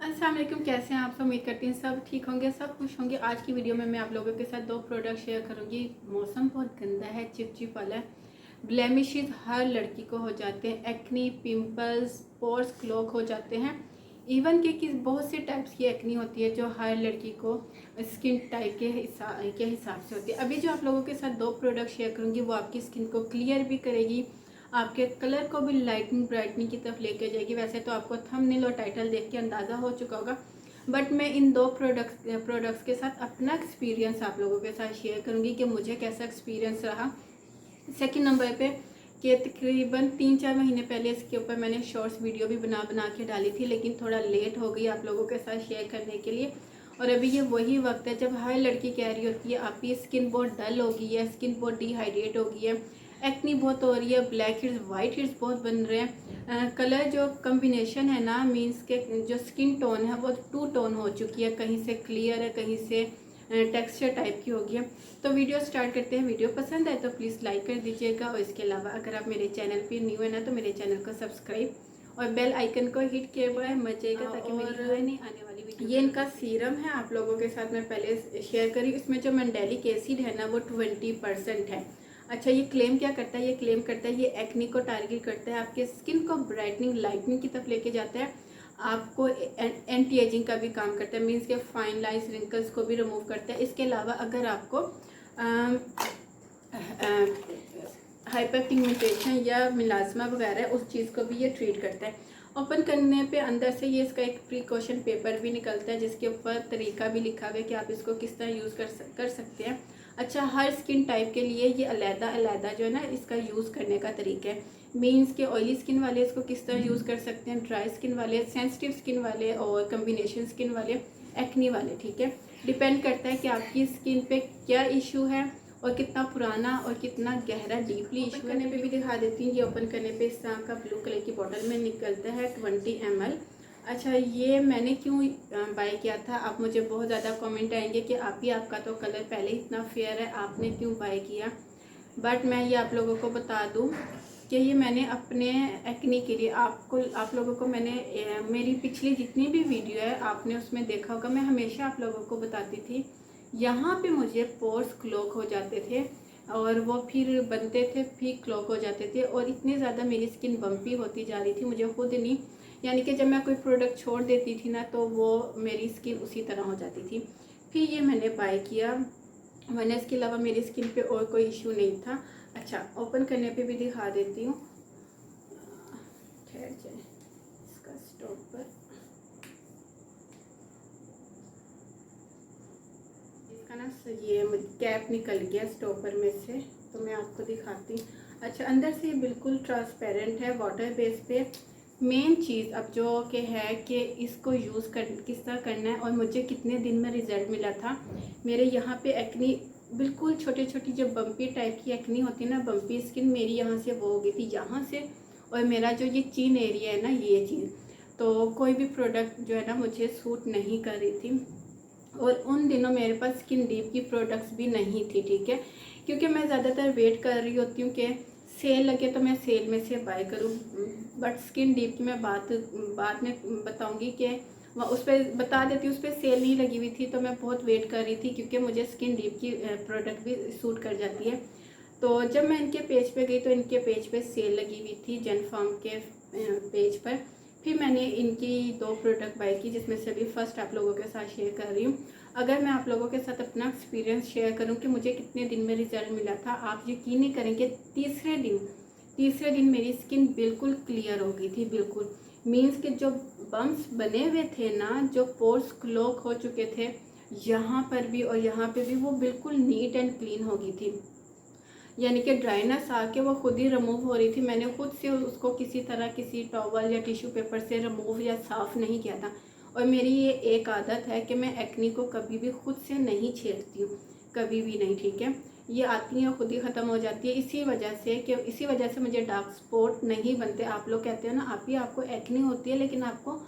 अस्सलाम वालेकुम, कैसे हैं आप सब। उम्मीद करती हैं सब ठीक होंगे, सब खुश होंगे। आज की वीडियो में मैं आप लोगों के साथ दो प्रोडक्ट शेयर करूंगी। मौसम बहुत गंदा है, चिपचिप वाला है। ब्लेमिशेस हर लड़की को हो जाते हैं, एक्नी, पिंपल्स, पोर्स क्लॉग हो जाते हैं। इवन के बहुत से टाइप्स की एक्नी होती है जो हर लड़की को स्किन टाइप के हिसाब से होती है। अभी जो आप लोगों के साथ दो प्रोडक्ट शेयर करूंगी वो आपकी स्किन को क्लियर भी करेगी, आपके कलर को भी लाइटनिंग ब्राइटनिंग की तरफ लेके जाएगी। वैसे तो आपको थंबनेल और टाइटल देख के अंदाज़ा हो चुका होगा, बट मैं इन दो प्रोडक्ट्स के साथ अपना एक्सपीरियंस आप लोगों के साथ शेयर करूंगी कि मुझे कैसा एक्सपीरियंस रहा। सेकंड नंबर पे कि तकरीबन 3-4 महीने पहले इसके ऊपर मैंने शॉर्ट्स वीडियो भी बना के डाली थी, लेकिन थोड़ा लेट हो गई आप लोगों के साथ शेयर करने के लिए। और अभी ये वही वक्त है जब हर लड़की कह रही होती है आपकी स्किन बहुत डल हो गई है, स्किन बहुत डिहाइड्रेट हो गई है, एक्नी बहुत हो रही है, ब्लैक हेड्स वाइट हेड्स बहुत बन रहे हैं। कलर जो कम्बिनेशन है ना, मीन्स के जो स्किन टोन है वो टू टोन हो चुकी है, कहीं से क्लियर है, कहीं से टेक्सचर टाइप की हो गई है। तो वीडियो स्टार्ट करते हैं। वीडियो पसंद आए तो प्लीज़ लाइक कर दीजिएगा, और इसके अलावा अगर आप मेरे चैनल पे न्यू है ना तो मेरे चैनल को सब्सक्राइब और बेल आइकन को हिट किए हुए मचेगा, ताकि मेरी हर नहीं आने वाली वीडियो। ये इनका सीरम है, आप लोगों के साथ मैं पहले शेयर करी। इसमें जो मैंडेलिक एसिड है ना वो 20% है। अच्छा, ये क्लेम क्या करता है? ये क्लेम करता है ये एक्नी को टारगेट करता है, आपके स्किन को ब्राइटनिंग लाइटनिंग की तरफ लेके जाता है, आपको एंटी एजिंग का भी काम करता है, मीन्स के फाइन लाइंस रिंकल्स को भी रिमूव करता है। इसके अलावा अगर आपको हाइपर पिगमेंटेशन या मिलाजमा वगैरह उस चीज़ को भी ये ट्रीट करता है। ओपन करने पे अंदर से ये इसका एक प्रिकॉशन पेपर भी निकलता है, जिसके ऊपर तरीका भी लिखा हुआ है कि आप इसको किस तरह यूज़ कर सकते हैं। अच्छा, हर स्किन टाइप के लिए ये अलग जो है ना इसका यूज़ करने का तरीका है। मीन्स के ऑयली स्किन वाले इसको किस तरह यूज़ कर सकते हैं, ड्राई स्किन वाले, सेंसिटिव स्किन वाले और कम्बिनेशन स्किन वाले, एक्नी वाले, ठीक है। डिपेंड करता है कि आपकी स्किन पे क्या इशू है और कितना पुराना और कितना गहरा डीपली इशू करने पे भी दिखा देती हूँ। ये ओपन करने पे इस तरह का ब्लू कलर की बॉटल में निकलता है 20 ml। अच्छा, ये मैंने क्यों बाय किया था? आप मुझे बहुत ज़्यादा कमेंट आएंगे कि आपका तो कलर पहले ही इतना फेयर है, आपने क्यों बाय किया। बट मैं ये आप लोगों को बता दूं कि ये मैंने अपने एक्नी के लिए आप लोगों को मैंने मेरी पिछली जितनी भी वीडियो है आपने उसमें देखा होगा, मैं हमेशा आप लोगों को बताती थी यहाँ पे मुझे पोर्स क्लॉग हो जाते थे और वो फिर बनते थे, फिर क्लॉग हो जाते थे, और इतनी ज़्यादा मेरी स्किन बम्पी होती जा रही थी, मुझे खुद नहीं, यानी कि जब मैं कोई प्रोडक्ट छोड़ देती थी ना तो वो मेरी स्किन उसी तरह हो जाती थी। फिर ये मैंने बाय किया, मैंने इसके अलावा मेरी स्किन पे और कोई इशू नहीं था। अच्छा, ओपन करने पे भी दिखा देती हूँ, ठहर जाए इसका स्टॉप पर। इसका ना ये कैप निकल गया स्टॉपर में से, तो मैं आपको दिखाती हूँ। अच्छा, अंदर से बिल्कुल ट्रांसपेरेंट है, वाटर बेस पे। मेन चीज़ अब जो कि है कि इसको यूज़ कर किस तरह करना है और मुझे कितने दिन में रिज़ल्ट मिला था। मेरे यहाँ पे एक्नी बिल्कुल छोटी छोटी जो बम्पी टाइप की एक्नी होती है ना, बम्पी स्किन, मेरी यहाँ से वो हो गई थी यहाँ से, और मेरा जो ये चीन एरिया है ना, ये चीज़, तो कोई भी प्रोडक्ट जो है ना मुझे सूट नहीं कर रही थी। और उन दिनों मेरे पास स्किन डीप की प्रोडक्ट्स भी नहीं थी, ठीक है, क्योंकि मैं ज़्यादातर वेट कर रही होती हूँ कि सेल लगे तो मैं सेल में से बाय करूँ। बट स्किन डीप की मैं बाद में बताऊँगी कि वह उस पर बता देती हूँ, उस पर सेल नहीं लगी हुई थी, तो मैं बहुत वेट कर रही थी क्योंकि मुझे स्किन डीप की प्रोडक्ट भी सूट कर जाती है। तो जब मैं इनके पेज पे गई तो इनके पेज पे सेल लगी हुई थी, जेनफॉर्म के पेज पर। फिर मैंने इनकी दो प्रोडक्ट बाय की, जिसमें से भी फर्स्ट आप लोगों के साथ शेयर कर रही हूँ। अगर मैं आप लोगों के साथ अपना एक्सपीरियंस शेयर करूँ कि मुझे कितने दिन में रिजल्ट मिला था, आप यकीन नहीं करेंगे, तीसरे दिन मेरी स्किन बिल्कुल क्लियर हो गई थी, बिल्कुल। मीन्स के जो बम्स बने हुए थे ना, जो पोर्स क्लॉग हो चुके थे यहाँ पर भी और यहाँ पे भी, वो बिल्कुल नीट एंड क्लीन हो गई थी, यानी कि ड्राइनेस आके वो खुद ही रिमूव हो रही थी। मैंने खुद से उसको किसी तरह किसी टॉवल या टिश्यू पेपर से रिमूव या साफ़ नहीं किया था। और मेरी ये एक आदत है कि मैं एक्नी को कभी भी खुद से नहीं छेड़ती हूँ, कभी भी नहीं, ठीक है। ये आती है खुद ही ख़त्म हो जाती है, इसी वजह से मुझे डार्क स्पॉट नहीं बनते। आप लोग कहते हो ना आपको एक्नी होती है लेकिन आपको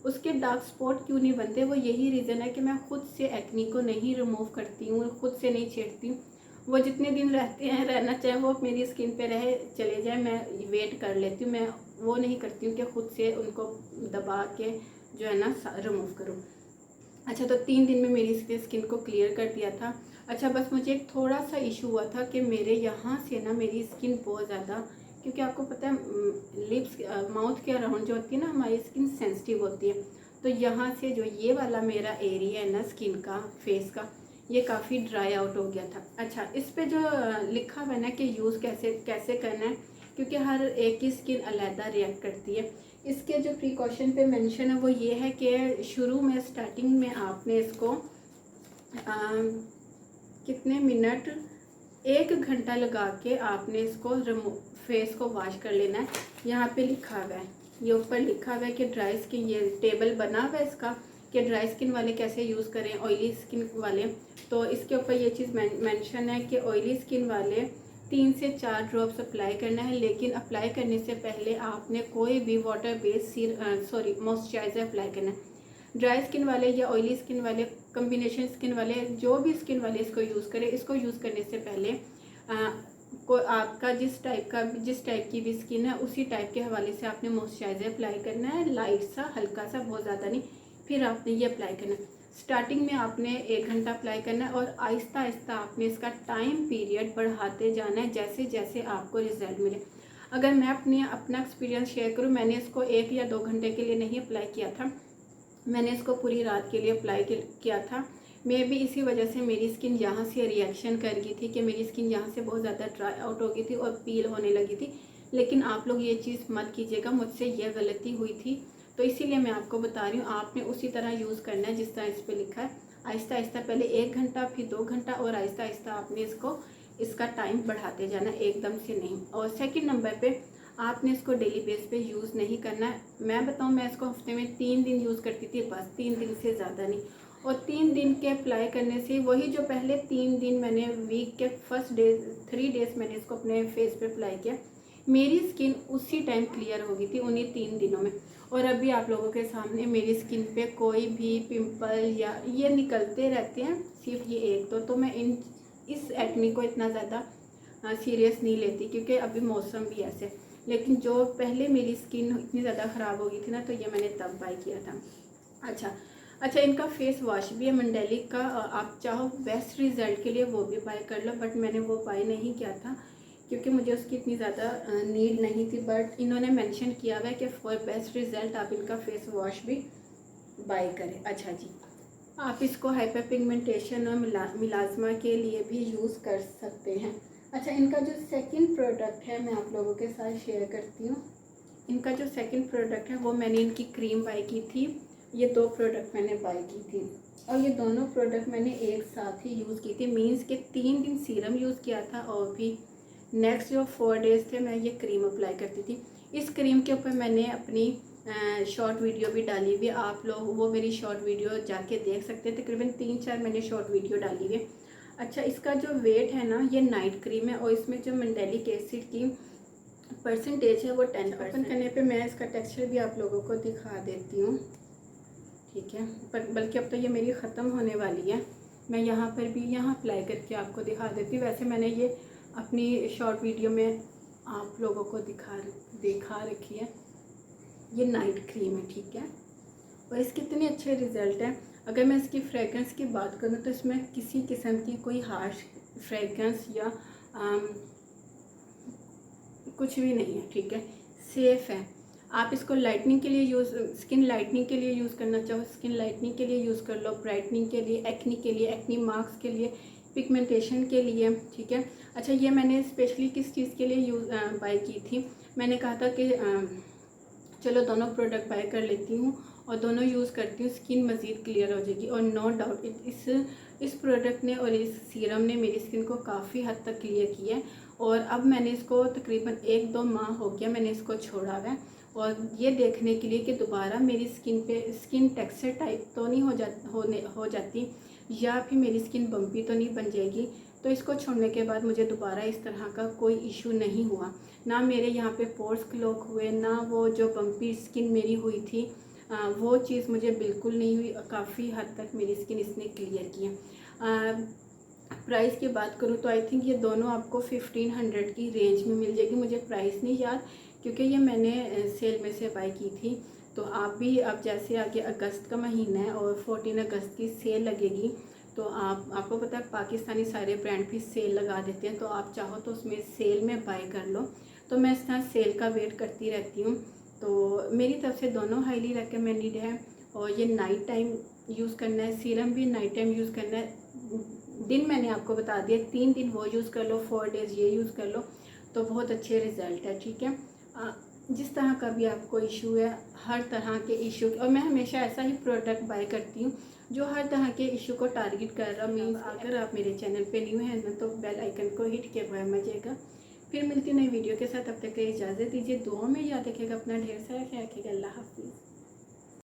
उसके डार्क स्पॉट क्यों नहीं बनते, वो यही रीज़न है कि मैं खुद से एक्नी को नहीं रिमूव करती हूँ, खुद से नहीं छेड़ती हूँ। वो जितने दिन रहते हैं रहना, चाहे वो मेरी स्किन पे रहे चले जाए, मैं वेट कर लेती हूँ। मैं वो नहीं करती हूँ कि खुद से उनको दबा के जो है ना रिमूव करूँ। अच्छा, तो 3 दिन में मेरी स्किन को क्लियर कर दिया था। अच्छा, बस मुझे एक थोड़ा सा इशू हुआ था कि मेरे यहाँ से ना मेरी स्किन बहुत ज़्यादा, क्योंकि आपको पता है लिप्स माउथ के अराउंड जो होती है ना हमारी स्किन सेंसिटिव होती है, तो यहाँ से जो ये वाला मेरा एरिया है ना स्किन का, फेस का, ये काफ़ी ड्राई आउट हो गया था। अच्छा, इस पे जो लिखा हुआ है ना कि यूज़ कैसे कैसे करना है, क्योंकि हर एक की स्किन अलहदा रिएक्ट करती है। इसके जो प्रिकॉशन पे मेंशन है वो ये है कि शुरू में स्टार्टिंग में आपने इसको कितने मिनट, 1 घंटा लगा के आपने इसको फेस को वॉश कर लेना है। यहाँ पे लिखा हुआ है, ये ऊपर लिखा हुआ है कि ड्राई स्किन, ये टेबल बना हुआ है इसका कि ड्राई स्किन वाले कैसे यूज़ करें, ऑयली स्किन वाले। तो इसके ऊपर ये चीज़ मेंशन है कि ऑयली स्किन वाले 3 से 4 ड्रॉप्स अप्लाई करना है, लेकिन अप्लाई करने से पहले आपने कोई भी वाटर बेस्ड मॉइस्चराइज़र अप्लाई करना है। ड्राई स्किन वाले या ऑयली स्किन वाले, कम्बिनेशन स्किन वाले, जो भी स्किन वाले इसको यूज़ करें, इसको यूज़ करने से पहले को आपका जिस टाइप की भी स्किन है उसी टाइप के हवाले से आपने मॉइस्चराइज़र अप्लाई करना है, लाइट सा, हल्का सा, बहुत ज़्यादा नहीं। फिर आपने ये अप्लाई करना है। स्टार्टिंग में आपने 1 घंटा अप्लाई करना है और आहिस्ता आहिस्ता आपने इसका टाइम पीरियड बढ़ाते जाना है जैसे जैसे आपको रिजल्ट मिले। अगर मैं अपना एक्सपीरियंस शेयर करूँ, मैंने इसको 1 या 2 घंटे के लिए नहीं अप्लाई किया था, मैंने इसको पूरी रात के लिए अप्लाई किया था। मे भी इसी वजह से मेरी स्किन यहाँ से रिएक्शन कर गई थी कि मेरी स्किन यहाँ से बहुत ज़्यादा ड्राई आउट हो गई थी और पील होने लगी थी। लेकिन आप लोग ये चीज़ मत कीजिएगा, मुझसे ये गलती हुई थी, तो इसीलिए मैं आपको बता रही हूँ। आपने उसी तरह यूज़ करना है जिस तरह इस पर लिखा है। आहिस्ता आहिस्ता पहले 1 घंटा, फिर 2 घंटा, और आहिस्ता आहिस्ता आपने इसका टाइम बढ़ाते जाना, एकदम से नहीं। और सेकंड नंबर पे आपने इसको डेली बेस पे यूज़ नहीं करना है। मैं बताऊँ, मैं इसको हफ्ते में 3 दिन यूज़ करती थी, बस 3 दिन से ज़्यादा नहीं। और 3 दिन के अप्लाई करने से, वही जो पहले 3 दिन मैंने वीक के फर्स्ट डे 3 डेज़ मैंने इसको अपने फेस पे अप्लाई किया, मेरी स्किन उसी टाइम क्लियर हो गई थी, उन्हीं 3 दिनों में। और अभी आप लोगों के सामने मेरी स्किन पे कोई भी पिंपल या ये निकलते रहते हैं, सिर्फ ये एक दो। तो मैं इस एक्ने को इतना ज़्यादा सीरियस नहीं लेती, क्योंकि अभी मौसम भी ऐसे। लेकिन जो पहले मेरी स्किन इतनी ज़्यादा ख़राब हो गई थी ना, तो ये मैंने तब बाय किया था। अच्छा, इनका फेस वॉश भी है मंडेलिक का, आप चाहो बेस्ट रिज़ल्ट के लिए वो भी बाय कर लो, बट मैंने वो बाय नहीं किया था क्योंकि मुझे उसकी इतनी ज़्यादा नीड नहीं थी। बट इन्होंने मेंशन किया हुआ है कि फॉर बेस्ट रिज़ल्ट आप इनका फेस वॉश भी बाय करें। अच्छा जी, आप इसको हाइपर पिगमेंटेशन और मिलाजमा के लिए भी यूज़ कर सकते हैं। अच्छा, इनका जो सेकंड प्रोडक्ट है मैं आप लोगों के साथ शेयर करती हूँ। इनका जो सेकंड प्रोडक्ट है वो मैंने इनकी क्रीम बाय की थी। ये 2 प्रोडक्ट मैंने बाय की थी और ये दोनों प्रोडक्ट मैंने एक साथ ही यूज़ की थी। मीन्स के 3 दिन सीरम यूज़ किया था और भी नेक्स्ट जो 4 डेज़ थे मैं ये क्रीम अप्लाई करती थी। इस क्रीम के ऊपर मैंने अपनी शॉर्ट वीडियो भी डाली हुई है, आप लोग वो मेरी शॉर्ट वीडियो जाके देख सकते हैं। तकरीबन 3-4 मैंने शॉर्ट वीडियो डाली हुई है। अच्छा, इसका जो वेट है ना, ये नाइट क्रीम है और इसमें जो मंडेलिक एसिड की परसेंटेज है वो 10%। ओपन करने पे मैं इसका टेक्सचर भी आप लोगों को दिखा देती हूँ, ठीक है। पर बल्कि अब तो ये मेरी ख़त्म होने वाली है, मैं यहाँ पर भी यहाँ अप्लाई करके आपको दिखा देती हूँ। वैसे मैंने ये अपनी शॉर्ट वीडियो में आप लोगों को दिखा रखी है। ये नाइट क्रीम है, ठीक है, और इसके इतने अच्छे रिज़ल्ट हैं। अगर मैं इसकी फ्रेगरेंस की बात करूँ तो इसमें किसी किस्म की कोई हार्श फ्रेगरेंस या कुछ भी नहीं है, ठीक है, सेफ़ है। आप इसको लाइटनिंग के लिए स्किन लाइटनिंग के लिए यूज़ करना चाहो, स्किन लाइटनिंग के लिए यूज़ कर लो, ब्राइटनिंग के लिए, एक्नी मार्क्स के लिए, पिगमेंटेशन के लिए, ठीक है। अच्छा, ये मैंने स्पेशली किस चीज़ के लिए बाय की थी, मैंने कहा था कि चलो दोनों प्रोडक्ट बाय कर लेती हूँ और दोनों यूज़ करती हूँ, स्किन मज़ीद क्लियर हो जाएगी। और नो डाउट इस प्रोडक्ट ने और इस सीरम ने मेरी स्किन को काफ़ी हद तक क्लियर किया है। और अब मैंने इसको तकरीबन 1-2 माह हो गया मैंने इसको छोड़ा हुआ है, और ये देखने के लिए कि दोबारा मेरी स्किन टेक्सचर टाइप तो नहीं हो जाती या फिर मेरी स्किन बम्पी तो नहीं बन जाएगी। तो इसको छोड़ने के बाद मुझे दोबारा इस तरह का कोई इशू नहीं हुआ, ना मेरे यहाँ पे पोर्स क्लॉग हुए, ना वो जो बम्पी स्किन मेरी हुई थी वो चीज़ मुझे बिल्कुल नहीं हुई। काफ़ी हद तक मेरी स्किन इसने क्लियर की है। प्राइस की बात करूँ तो आई थिंक ये दोनों आपको 1500 की रेंज में मिल जाएगी। मुझे प्राइस नहीं याद क्योंकि ये मैंने सेल में से बाय की थी, तो आप भी, अब जैसे आगे अगस्त का महीना है और 14 अगस्त की सेल लगेगी, तो आपको पता है पाकिस्तानी सारे ब्रांड भी सेल लगा देते हैं, तो आप चाहो तो उसमें सेल में बाय कर लो। तो मैं इस तरह सेल का वेट करती रहती हूँ। तो मेरी तरफ से दोनों हाईली रिकमेंडेड है। और ये नाइट टाइम यूज़ करना है, सीरम भी नाइट टाइम यूज़ करना है। दिन मैंने आपको बता दिया, 3 दिन वो यूज़ कर लो, 4 डेज़ ये यूज़ कर लो, तो बहुत अच्छे रिज़ल्ट है। ठीक है, जिस तरह का भी आपको इशू है, हर तरह के इशू, और मैं हमेशा ऐसा ही प्रोडक्ट बाय करती हूँ जो हर तरह के इशू को टारगेट कर रहा। मीन्स अगर आप मेरे चैनल पे न्यू हैं ना, तो बेल आइकन को हिट किया हुआ मजेगा। फिर मिलती नई वीडियो के साथ, तब तक के इजाज़त दीजिए। दुआ में याद रखिएगा, अपना ढेर सारा ख्याल रखिएगा। अल्लाह हाफिज़।